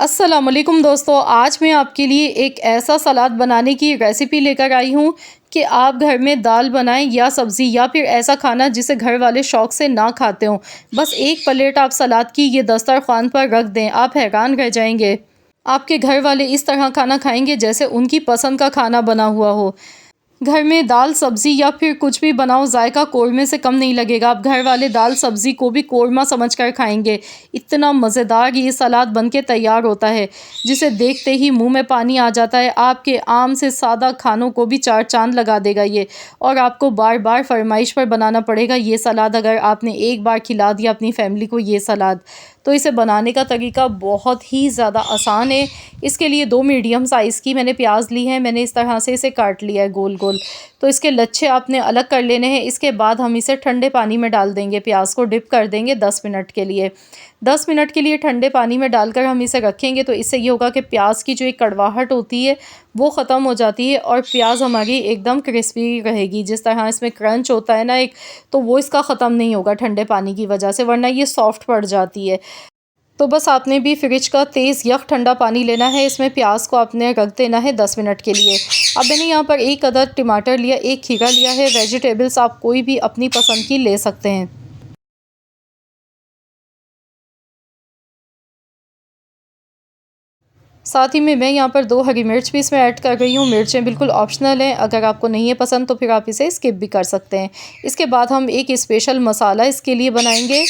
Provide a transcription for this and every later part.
अस्सलाम वालेकुम दोस्तों, आज मैं आपके लिए एक ऐसा सलाद बनाने की रेसिपी लेकर आई हूँ कि आप घर में दाल बनाएं या सब्ज़ी या फिर ऐसा खाना जिसे घर वाले शौक़ से ना खाते हों। बस एक प्लेट आप सलाद की ये दस्तरख़्वान पर रख दें, आप हैरान रह जाएंगे। आपके घर वाले इस तरह खाना खाएंगे जैसे उनकी पसंद का खाना बना हुआ हो। घर में दाल सब्ज़ी या फिर कुछ भी बनाओ, जायका कोरमे से कम नहीं लगेगा। आप घर वाले दाल सब्ज़ी को भी कोरमा समझकर खाएंगे। इतना मज़ेदार ये सलाद बनके तैयार होता है जिसे देखते ही मुंह में पानी आ जाता है। आपके आम से सादा खानों को भी चार चांद लगा देगा ये, और आपको बार बार फरमाइश पर बनाना पड़ेगा ये सलाद। अगर आपने एक बार खिला दिया अपनी फैमिली को ये सलाद, तो इसे बनाने का तरीका बहुत ही ज़्यादा आसान है। इसके लिए 2 मीडियम साइज़ की मैंने प्याज ली है। मैंने इस तरह से इसे काट लिया है गोल गोल। तो इसके लच्छे आपने अलग कर लेने हैं। इसके बाद हम इसे ठंडे पानी में डाल देंगे, प्याज को डिप कर देंगे 10 मिनट के लिए। 10 मिनट के लिए ठंडे पानी में डालकर हम इसे रखेंगे, तो इससे ये होगा कि प्याज की जो एक कड़वाहट होती है वो ख़त्म हो जाती है और प्याज हमारी एकदम क्रिस्पी रहेगी। जिस तरह इसमें क्रंच होता है ना एक, तो वो इसका ख़त्म नहीं होगा ठंडे पानी की वजह से, वरना ये सॉफ्ट पड़ जाती है। तो बस आपने भी फ्रिज का तेज़ यख ठंडा पानी लेना है। इसमें प्याज को आपने रख देना है 10 मिनट के लिए। अब मैंने यहाँ पर 1 अदद टमाटर लिया, 1 खीरा लिया है। वेजिटेबल्स आप कोई भी अपनी पसंद की ले सकते हैं। साथ ही में मैं यहाँ पर 2 हरी मिर्च भी इसमें ऐड कर रही हूँ। मिर्चें बिल्कुल ऑप्शनल हैं, अगर आपको नहीं है पसंद तो फिर आप इसे स्किप भी कर सकते हैं। इसके बाद हम एक स्पेशल मसाला इसके लिए बनाएंगे।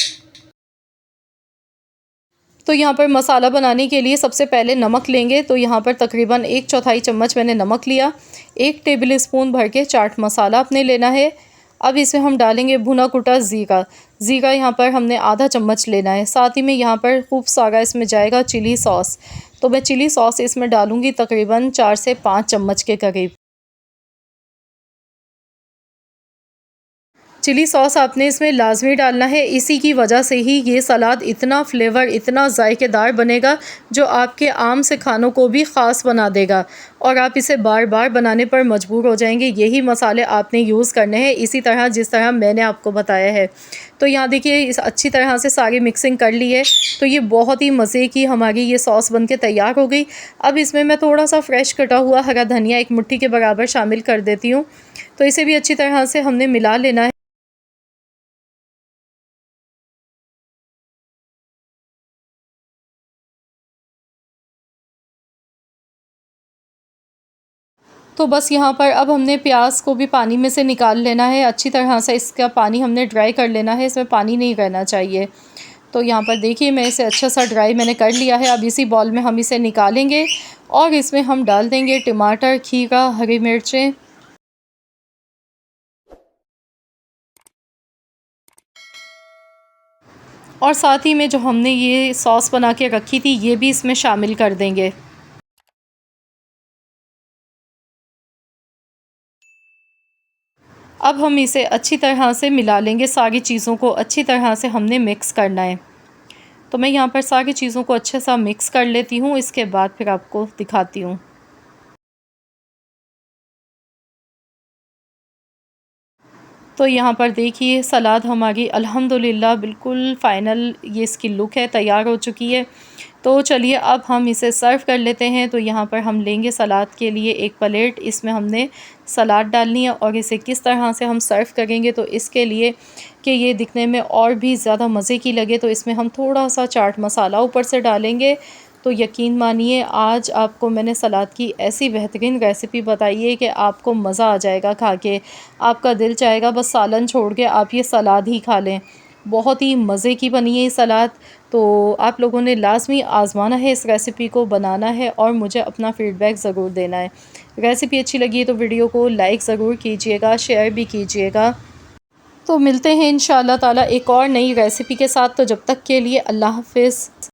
तो यहाँ पर मसाला बनाने के लिए सबसे पहले नमक लेंगे। तो यहाँ पर तकरीबन 1/4 चम्मच मैंने नमक लिया। 1 टेबल स्पून भर के चाट मसाला अपने लेना है। अब इसमें हम डालेंगे भुना कुटा ज़ीरा। ज़ीरा यहाँ पर हमने आधा चम्मच लेना है। साथ ही में यहाँ पर खूब सारा इसमें जाएगा चिली सॉस। तो मैं चिली सॉस इसमें डालूँगी तकरीबन 4 से 5 चम्मच के करीब। चिली सॉस आपने इसमें लाज़मी डालना है, इसी की वजह से ही ये सलाद इतना फ्लेवर, इतना जायकेदार बनेगा जो आपके आम से खानों को भी ख़ास बना देगा, और आप इसे बार बार बनाने पर मजबूर हो जाएंगे। यही मसाले आपने यूज़ करने हैं इसी तरह जिस तरह मैंने आपको बताया है। तो यहाँ देखिए इस अच्छी तरह से सारी मिक्सिंग कर ली है। तो ये बहुत ही मज़े की हमारी ये सॉस बनके तैयार हो गई। अब इसमें मैं थोड़ा सा फ्रेश कटा हुआ हरा धनिया 1 मुट्ठी के बराबर शामिल कर देती हूँ। तो इसे भी अच्छी तरह से हमने मिला लेना है। तो बस यहाँ पर अब हमने प्याज को भी पानी में से निकाल लेना है। अच्छी तरह से इसका पानी हमने ड्राई कर लेना है, इसमें पानी नहीं रहना चाहिए। तो यहाँ पर देखिए मैं इसे अच्छा सा ड्राई मैंने कर लिया है। अब इसी बॉल में हम इसे निकालेंगे और इसमें हम डाल देंगे टमाटर, खीरा, हरी मिर्चें, और साथ ही में जो हमने ये सॉस बना के रखी थी ये भी इसमें शामिल कर देंगे। अब हम इसे अच्छी तरह से मिला लेंगे। सारी चीज़ों को अच्छी तरह से हमने मिक्स करना है। तो मैं यहाँ पर सारी चीज़ों को अच्छे सा मिक्स कर लेती हूँ, इसके बाद फिर आपको दिखाती हूँ। तो यहाँ पर देखिए सलाद हमारी अल्हम्दुलिल्लाह बिल्कुल फ़ाइनल ये इसकी लुक है, तैयार हो चुकी है। तो चलिए अब हम इसे सर्व कर लेते हैं। तो यहाँ पर हम लेंगे सलाद के लिए एक प्लेट, इसमें हमने सलाद डालनी है, और इसे किस तरह से हम सर्व करेंगे तो इसके लिए कि ये दिखने में और भी ज़्यादा मज़े की लगे तो इसमें हम थोड़ा सा चाट मसाला ऊपर से डालेंगे। तो यकीन मानिए आज आपको मैंने सलाद की ऐसी बेहतरीन रेसिपी बताई है कि आपको मज़ा आ जाएगा खा के। आपका दिल चाहेगा बस सालन छोड़ के आप ये सलाद ही खा लें। बहुत ही मज़े की बनी है ये सलाद। तो आप लोगों ने लाज़मी आज़माना है, इस रेसिपी को बनाना है और मुझे अपना फ़ीडबैक ज़रूर देना है। रेसिपी अच्छी लगी है तो वीडियो को लाइक ज़रूर कीजिएगा, शेयर भी कीजिएगा। तो मिलते हैं इंशाअल्लाह ताला एक और नई रेसिपी के साथ। तो जब तक के लिए अल्लाह हाफ़िज़।